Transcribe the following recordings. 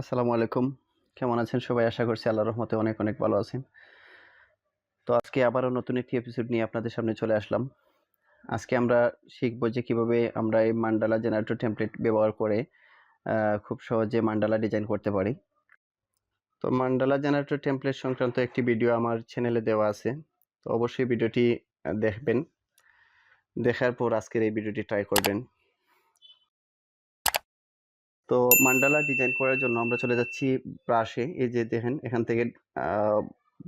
আসসালামু আলাইকুম। কেমন আছেন সবাই? আশা করছি আল্লাহর রহমতে অনেক অনেক ভালো আছেন। তো আজকে আবারও নতুন একটি এপিসোড নিয়ে আপনাদের সামনে চলে আসলাম। আজকে আমরা শিখব যে কিভাবে আমরা এই মান্ডালা জেনারেটর টেমপ্লেট ব্যবহার করে খুব সহজে মান্ডালা ডিজাইন করতে পারি। তো মান্ডালা জেনারেটর টেমপ্লেট সংক্রান্ত একটি ভিডিও আমার চ্যানেলে দেওয়া আছে। তো অবশ্যই ভিডিওটি দেখবেন। দেখার পর আজকের এই ভিডিওটি ট্রাই করবেন। তো মান্ডালা ডিজাইন করার জন্য আমরা চলে যাচ্ছি ব্রাশে। এই যে দেখেন এখান থেকে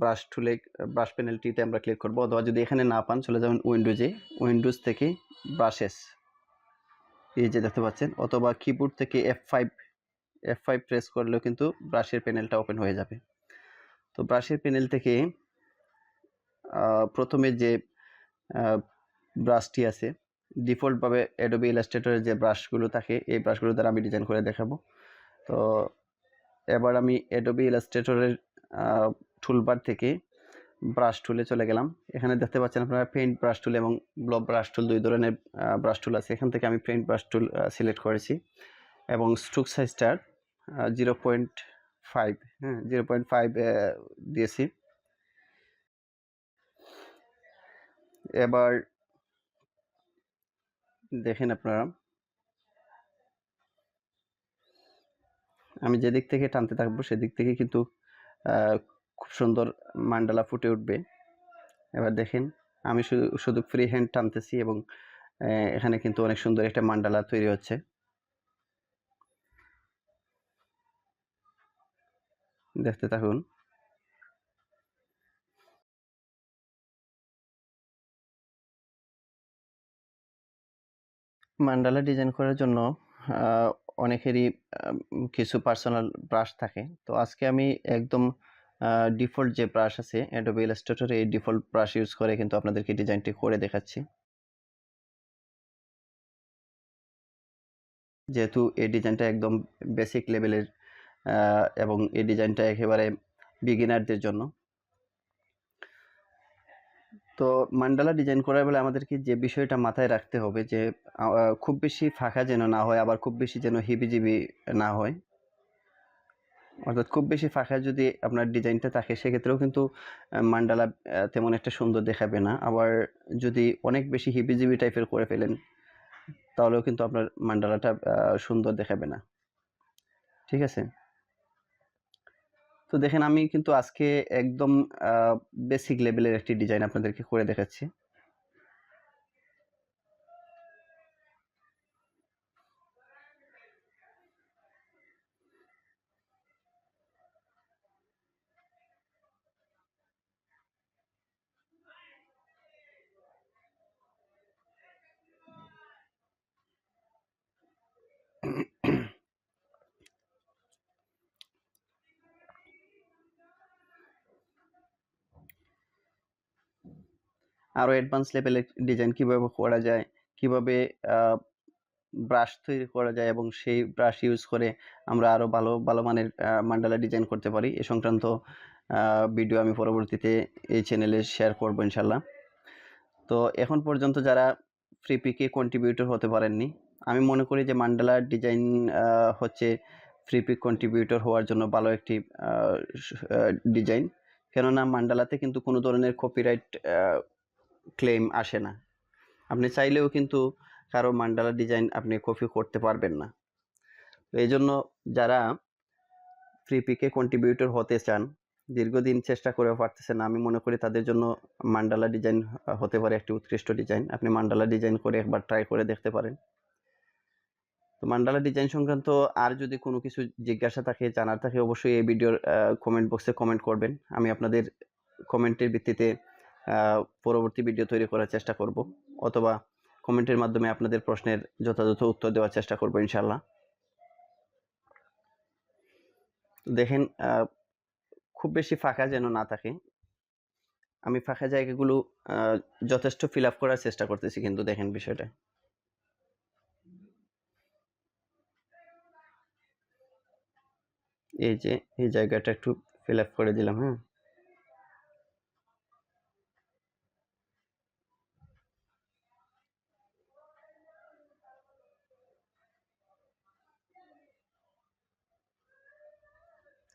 ব্রাশ টুলে ব্রাশ প্যানেলটিতে আমরা ক্লিক করব, অথবা যদি এখানে না পান চলে যাবেন উইন্ডোজে, উইন্ডোজ থেকে ব্রাশেস, এই যে দেখতে পাচ্ছেন, অথবা কিবোর্ড থেকে F5 প্রেস করলেও কিন্তু ব্রাশের প্যানেলটা ওপেন হয়ে যাবে। তো ব্রাশের প্যানেল থেকে প্রথমে যে ব্রাশটি আছে, ডিফল্টভাবে অ্যাডোবি ইলাস্ট্রেটরের যে ব্রাশগুলো থাকে এই ব্রাশগুলো দ্বারা আমি ডিজাইন করে দেখাবো। তো এবার আমি অ্যাডোবি ইলাস্ট্রেটরের টুলবার থেকে ব্রাশ টুলে চলে গেলাম। এখানে দেখতে পাচ্ছেন আপনারা পেইন্ট ব্রাশ টুল এবং ব্লক ব্রাশ টুল, দুই ধরনের ব্রাশ টুল আছে। এখান থেকে আমি পেইন্ট ব্রাশ টুল সিলেক্ট করেছি এবং স্ট্রোক সাইজটা 0.5 0.5 দিয়েছি। এবার দেখেন আপনারা, আমি যেদিক থেকে টানতে থাকবো সেদিক থেকে কিন্তু খুব সুন্দর মান্ডালা ফুটে উঠবে। এবার দেখেন আমি শুধু ফ্রি হ্যান্ড টানতেছি এবং এখানে কিন্তু অনেক সুন্দর একটা মান্ডালা তৈরি হচ্ছে। দেখতে থাকুন। মান্ডালা ডিজাইন করার জন্য অনেকেরই কিছু পার্সোনাল ব্রাশ থাকে। তো আজকে আমি একদম ডিফল্ট যে ব্রাশ আছে অ্যাডোবি ইলাস্ট্রেটরে, এই ডিফল্ট ব্রাশ ইউজ করে কিন্তু আপনাদেরকে ডিজাইনটি করে দেখাচ্ছি। যেহেতু এই ডিজাইনটা একদম বেসিক লেভেলের এবং এই ডিজাইনটা একেবারে বিগিনারদের জন্য। তো মান্ডালা ডিজাইন করার বেলা আমাদেরকে যে বিষয়টা মাথায় রাখতে হবে যে খুব বেশি ফাঁকা যেন না হয়, আবার খুব বেশি যেন হিবিজিবি না হয়। অর্থাৎ খুব বেশি ফাঁকা যদি আপনার ডিজাইনটা থাকে সেক্ষেত্রেও কিন্তু মান্ডালা তেমন একটা সুন্দর দেখাবে না। আবার যদি অনেক বেশি হিবিজিবি টাইপের করে ফেলেন তাহলেও কিন্তু আপনার মান্ডালাটা সুন্দর দেখাবে না। ঠিক আছে? তো দেখেন আমি কিন্তু আজকে একদম বেসিক লেভেলের একটি ডিজাইন আপনাদেরকে করে দেখাচ্ছি। আরও অ্যাডভান্স লেভেলের ডিজাইন কিভাবে করা যায়, কিভাবে ব্রাশ তৈরি করা যায় এবং সেই ব্রাশ ইউজ করে আমরা আরও ভালো ভালো মানের মান্ডালা ডিজাইন করতে পারি, এ সংক্রান্ত ভিডিও আমি পরবর্তীতে এই চ্যানেলে শেয়ার করব ইনশাল্লাহ। তো এখন পর্যন্ত যারা ফ্রি পিকে কন্ট্রিবিউটর হতে পারেননি, আমি মনে করি যে মান্ডালা ডিজাইন হচ্ছে ফ্রি পিক কন্ট্রিবিউটর হওয়ার জন্য ভালো একটি ডিজাইন। কেননা মান্ডালাতে কিন্তু কোনো ধরনের কপিরাইট ক্লেম আসে না। আপনি চাইলেও কিন্তু কারো মান্ডালা ডিজাইন আপনি কপি করতে পারবেন না। তো এই জন্য যারা ফ্রি পিকে কন্ট্রিবিউটর হতে চান, দীর্ঘদিন চেষ্টা করেও পারতেছেন না, আমি মনে করি তাদের জন্য মান্ডালা ডিজাইন হতে পারে একটি উৎকৃষ্ট ডিজাইন। আপনি মান্ডালা ডিজাইন করে একবার ট্রাই করে দেখতে পারেন। তো মান্ডালা ডিজাইন সংক্রান্ত আর যদি কোনো কিছু জিজ্ঞাসা থাকে, জানার থাকে, অবশ্যই এই ভিডিওর কমেন্ট বক্সে কমেন্ট করবেন। আমি আপনাদের কমেন্টের ভিত্তিতে পরবর্তী ভিডিও তৈরি করার চেষ্টা করব, অথবা কমেন্টের মাধ্যমে আপনাদের প্রশ্নের যথাযথ উত্তর দেওয়ার চেষ্টা করব ইনশাল্লাহ। দেখেন খুব বেশি ফাঁকা যেন না থাকে। আমি ফাঁকা জায়গাগুলো যথেষ্ট ফিল আপ করার চেষ্টা করতেছি, কিন্তু দেখেন বিষয়টা এই যে এই জায়গাটা একটু ফিল আপ করে দিলাম। হ্যাঁ,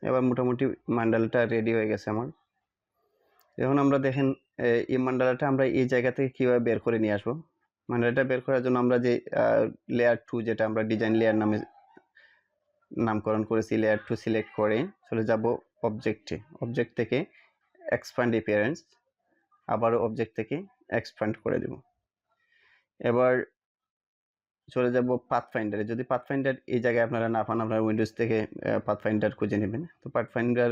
এবার মোটামুটি মান্ডালাটা রেডি হয়ে গেছে আমার। এখন আমরা দেখেন এই মান্ডালাটা আমরা এই জায়গা থেকে কীভাবে বের করে নিয়ে আসবো। মান্ডালাটা বের করার জন্য আমরা যে লেয়ার 2 যেটা আমরা ডিজাইন লেয়ার নামে নামকরণ করেছি, লেয়ার 2 সিলেক্ট করে চলে যাব অবজেক্টে। অবজেক্ট থেকে এক্সপ্যান্ড অ্যাপিয়ারেন্স, আবারও অবজেক্ট থেকে এক্সপ্যান্ড করে দেব। এবার চলে যাব পাথফাইন্ডারে। যদি পাথফাইন্ডার এই জায়গায় আপনারা না পান, আপনারা উইন্ডোজ থেকে পাথফাইন্ডার খুঁজে নেবেন। তো পাথফাইন্ডার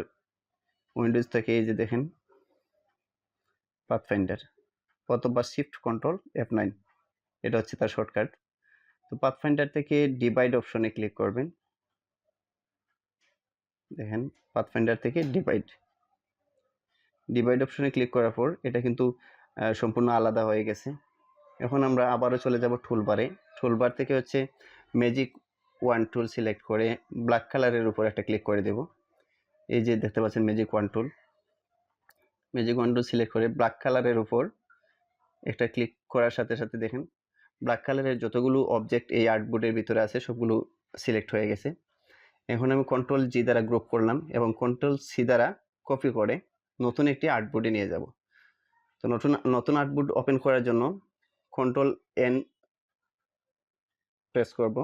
উইন্ডোজ থেকে এই যে দেখেন পাথফাইন্ডার, অথবা শিফট কন্ট্রোল F9, এটা হচ্ছে তার শর্টকাট। তো পাথফাইন্ডার থেকে ডিভাইড অপশনে ক্লিক করবেন। দেখেন পাথফাইন্ডার থেকে ডিভাইড অপশনে ক্লিক করার পর এটা কিন্তু সম্পূর্ণ আলাদা হয়ে গেছে। এখন আমরা আবারও চলে যাব টুলবারে। টুলবার থেকে হচ্ছে ম্যাজিক ওয়ান টুল সিলেক্ট করে ব্ল্যাক কালারের উপর একটা ক্লিক করে দেব। এই যে দেখতে পাচ্ছেন ম্যাজিক ওয়ান টুল, ম্যাজিক ওয়ান টুল সিলেক্ট করে ব্ল্যাক কালারের উপর একটা ক্লিক করার সাথে সাথে দেখেন ব্ল্যাক কালারের যতগুলো অবজেক্ট এই আর্টবোর্ডের ভিতরে আছে সবগুলো সিলেক্ট হয়ে গেছে। এখন আমি কন্ট্রোল জি দ্বারা গ্রুপ করলাম এবং কন্ট্রোল সি দ্বারা কপি করে নতুন একটি আর্টবোর্ডে নিয়ে যাব। তো নতুন আর্টবোর্ড ওপেন করার জন্য কন্ট্রোল এন প্রেস করব।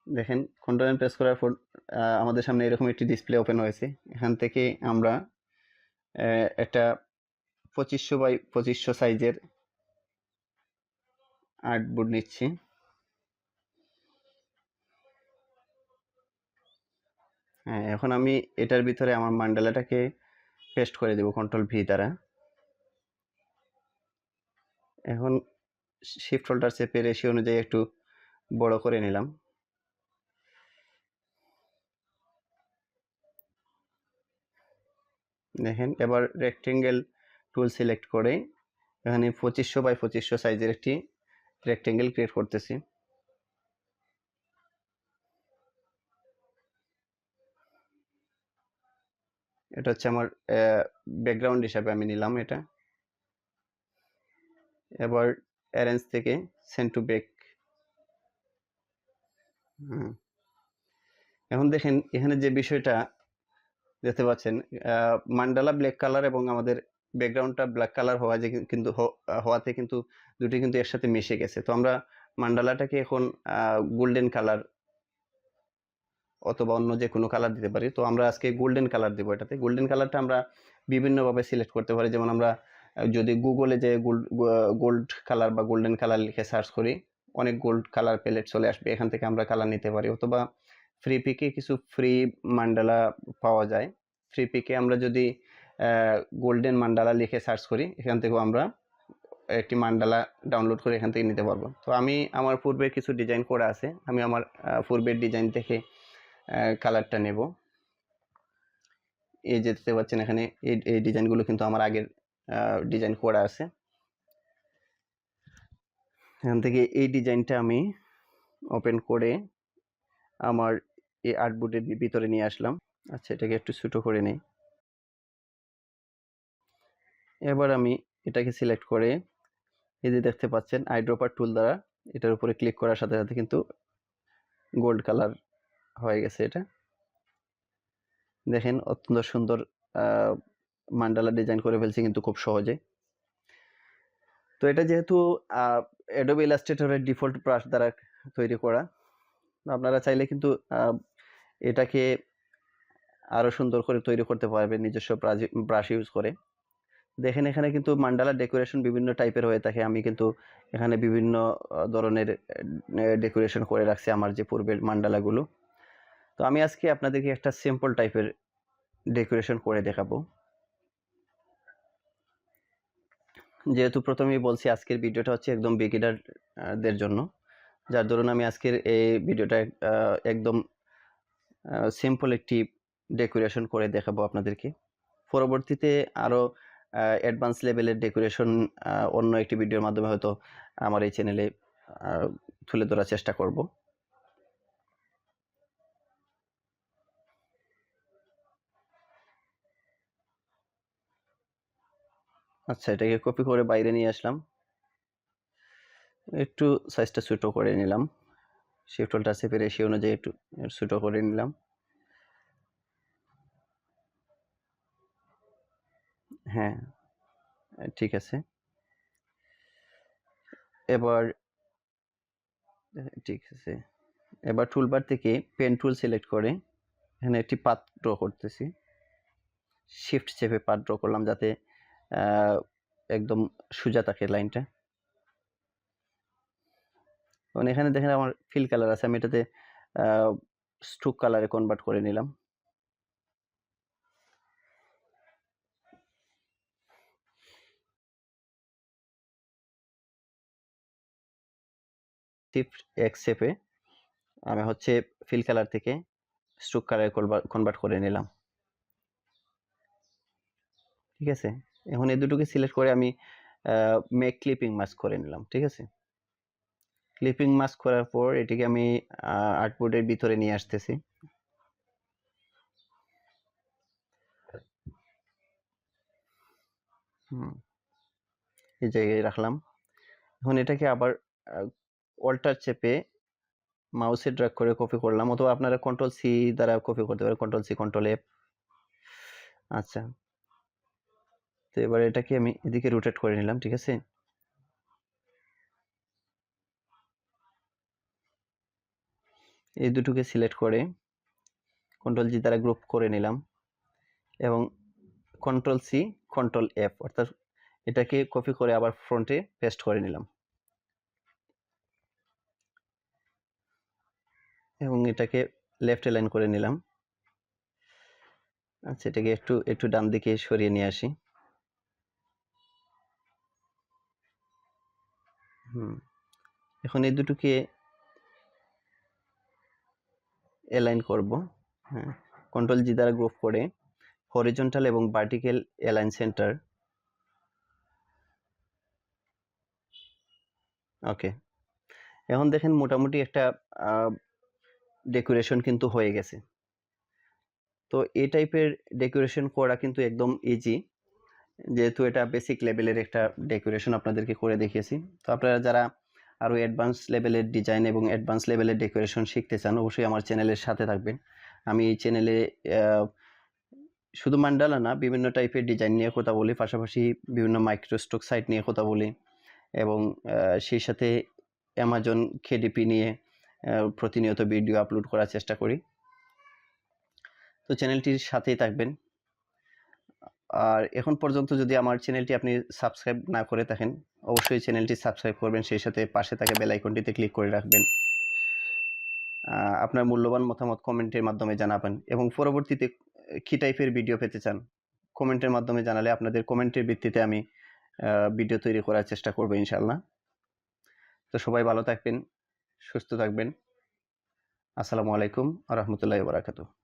দেখেন কন্ট্রোল এন প্রেস করার পর আমাদের সামনে এরকম একটি ডিসপ্লে ওপেন হয়েছে। এখান থেকে আমরা একটা 2500 বাই 2500 সাইজের আর্টবোর্ড নিচ্ছি। হ্যাঁ, এখন আমি এটার ভিতরে আমার মান্ডালাটাকে পেস্ট করে দেব কন্ট্রোল ভি দ্বারা। এখন শিফট হোল্ডার চেপে রেশিও অনুযায়ী একটু বড় করে নিলাম। দেখেন এবার রেক্টেঙ্গেল টুল সিলেক্ট করে এখানে 2500 বাই 2500 সাইজের একটি রেক্টেঙ্গেল ক্রিয়েট করতেছি। এটা হচ্ছে আমার ব্যাকগ্রাউন্ড হিসাবে আমি নিলাম এটা। এবার অ্যারেঞ্জ থেকে সেন্ড টু ব্যাক। এখন দেখেন এখানে যে বিষয়টা দেখতে পাচ্ছেন, মান্ডালা ব্ল্যাক কালার এবং আমাদের ব্যাকগ্রাউন্ডটা ব্ল্যাক কালার হওয়া যে কিন্তু হওয়াতে কিন্তু দুটি কিন্তু এর সাথে মিশে গেছে। তো আমরা মান্ডালাটাকে এখন গোল্ডেন কালার অথবা অন্য যে কোনো কালার দিতে পারি। তো আমরা আজকে গোল্ডেন কালার দেবো এটাতে। গোল্ডেন কালারটা আমরা বিভিন্নভাবে সিলেক্ট করতে পারি। যেমন আমরা যদি গুগলে যে গোল্ড কালার বা গোল্ডেন কালার লিখে সার্চ করি, অনেক গোল্ড কালার প্যালেট চলে আসবে, এখান থেকে আমরা কালার নিতে পারি। অথবা ফ্রি পিকে কিছু ফ্রি মান্ডালা পাওয়া যায়। ফ্রি পিকে আমরা যদি গোল্ডেন মান্ডালা লিখে সার্চ করি, এখান থেকেও আমরা একটি মান্ডালা ডাউনলোড করে এখান থেকে নিতে পারবো। তো আমি আমার পূর্বের কিছু ডিজাইন করা আছে, আমি আমার পূর্বের ডিজাইন থেকে কালারটা নেব। এই যে দেখতে পাচ্ছেন এখানে এই ডিজাইনগুলো কিন্তু আমার আগের ডিজাইন করা আছে। এখান থেকে এই ডিজাইনটা আমি ওপেন করে আমার এই আর্টবোর্ডের ভিতরে নিয়ে আসলাম। আচ্ছা, এটাকে একটু ছোট করে নেই। এবার আমি এটাকে সিলেক্ট করে এই যে দেখতে পাচ্ছেন আইড্রপার টুল দ্বারা এটার উপরে ক্লিক করার সাথে সাথে কিন্তু গোল্ড কালার হয়ে গেছে। এটা দেখেন অত্যন্ত সুন্দর মান্ডালা ডিজাইন করে ফেলছি কিন্তু খুব সহজে। তো এটা যেহেতু অ্যাডোবি ইলাস্ট্রেটরের ডিফল্ট ব্রাশ দ্বারা তৈরি করা, আপনারা চাইলে কিন্তু এটাকে আরো সুন্দর করে তৈরি করতে পারবেন নিজস্ব ব্রাশ ইউজ করে। দেখেন এখানে কিন্তু মান্ডালা ডেকোরেশন বিভিন্ন টাইপের হয়ে থাকে। আমি কিন্তু এখানে বিভিন্ন ধরনের ডেকোরেশন করে রাখছি আমার যে পূর্বের মান্ডালাগুলো। তো আমি আজকে আপনাদেরকে একটা সিম্পল টাইপের ডেকোরেশন করে দেখাবো। যেহেতু প্রথমেই বলছি আজকের ভিডিওটা হচ্ছে একদম বিগিনারদের জন্য, যার দরুন আমি আজকের এই ভিডিওটা একদম সিম্পল একটি ডেকোরেশন করে দেখাবো আপনাদেরকে। পরবর্তীতে আরও অ্যাডভান্স লেভেলের ডেকোরেশন অন্য একটি ভিডিওর মাধ্যমে হয়তো আমার এই চ্যানেলে তুলে ধরার চেষ্টা করব। আচ্ছা, এটাকে কপি করে বাইরে নিয়ে আসলাম, একটু সাইজটা ছোট করে নিলাম। শিফট টুলটা চেপে রেশিও অনুযায়ী একটু ছোট করে নিলাম। হ্যাঁ, ঠিক আছে। এবার ঠিক আছে। এবার টুলবার থেকে পেন টুল সিলেক্ট করে এখানে একটি পাথ ড্র করতেছি। শিফট চেপে পাথ ড্র করলাম যাতে একদম সোজা থাকে লাইনটা। এবং এখানে দেখেন আমার ফিল কালার আছে, আমি এটাতে স্ট্রোক কালারে কনভার্ট করে নিলাম। শিফট এক্স চেপে আমি হচ্ছে ফিল কালার থেকে স্ট্রোক কালারে কনভার্ট করে নিলাম। ঠিক আছে, এখন এই দুটোকে সিলেক্ট করে আমি মেক ক্লিপিং মাস্ক করে নিলাম। ঠিক আছে, ক্লিপিং মাস্ক করার পর এটিকে আমি আর্টবোর্ডের ভিতরে নিয়ে আসতেছি। এই জায়গায় রাখলাম। এখন এটাকে আবার অল্টার চেপে মাউসে ড্র্যাগ করে কপি করলাম, অথবা আপনারা কন্ট্রোল সি দ্বারা কপি করতে পারেন, কন্ট্রোল সি কন্ট্রোল এফ। আচ্ছা, তো এবার এটাকে আমি এদিকে রোটেট করে নিলাম। ঠিক আছে, এই দুটোকে সিলেক্ট করে কন্ট্রোল জি দ্বারা গ্রুপ করে নিলাম এবং কন্ট্রোল সি কন্ট্রোল এফ, অর্থাৎ এটাকে কপি করে আবার ফ্রন্টে পেস্ট করে নিলাম এবং এটাকে লেফট অ্যালাইন করে নিলাম। আচ্ছা, এটাকে একটু একটু ডান দিকে সরিয়ে নিয়ে আসি। এখন এই দুটোকে অ্যালাইন করব। হ্যাঁ, কন্ট্রোল জি দ্বারা গ্রুপ করে হরিজন্টাল এবং ভার্টিক্যাল অ্যালাইন সেন্টার। ওকে, এখন দেখেন মোটামুটি একটা ডেকোরেশন কিন্তু হয়ে গেছে। তো এই টাইপের ডেকোরেশন করা কিন্তু একদম ইজি, যেহেতু এটা বেসিক লেভেলের একটা ডেকোরেশন আপনাদেরকে করে দেখিয়েছি। তো আপনারা যারা আরও অ্যাডভান্স লেভেলের ডিজাইন এবং অ্যাডভান্স লেভেলের ডেকোরেশন শিখতে চান, অবশ্যই আমার চ্যানেলের সাথে থাকবেন। আমি এই চ্যানেলে শুধু মান্ডালা না, বিভিন্ন টাইপের ডিজাইন নিয়ে কথা বলি, পাশাপাশি বিভিন্ন মাইক্রোস্টক সাইট নিয়ে কথা বলি এবং সেই সাথে অ্যামাজন কেডিপি নিয়ে প্রতিনিয়ত ভিডিও আপলোড করার চেষ্টা করি। তো চ্যানেলটির সাথেই থাকবেন। আর এখন পর্যন্ত যদি আমার চ্যানেলটি আপনি সাবস্ক্রাইব না করে থাকেন, অবশ্যই চ্যানেলটি সাবস্ক্রাইব করবেন, সেই সাথে পাশে থাকা বেল আইকনটিতে ক্লিক করে রাখবেন। আপনার মূল্যবান মতামত কমেন্টের মাধ্যমে জানাবেন এবং পরবর্তীতে কী টাইপের ভিডিও পেতে চান কমেন্টের মাধ্যমে জানালে আপনাদের কমেন্টের ভিত্তিতে আমি ভিডিও তৈরি করার চেষ্টা করব ইনশাআল্লাহ। তো সবাই ভালো থাকবেন, সুস্থ থাকবেন। আসসালামু আলাইকুম ওয়া রাহমাতুল্লাহি ওয়া বারাকাতুহু।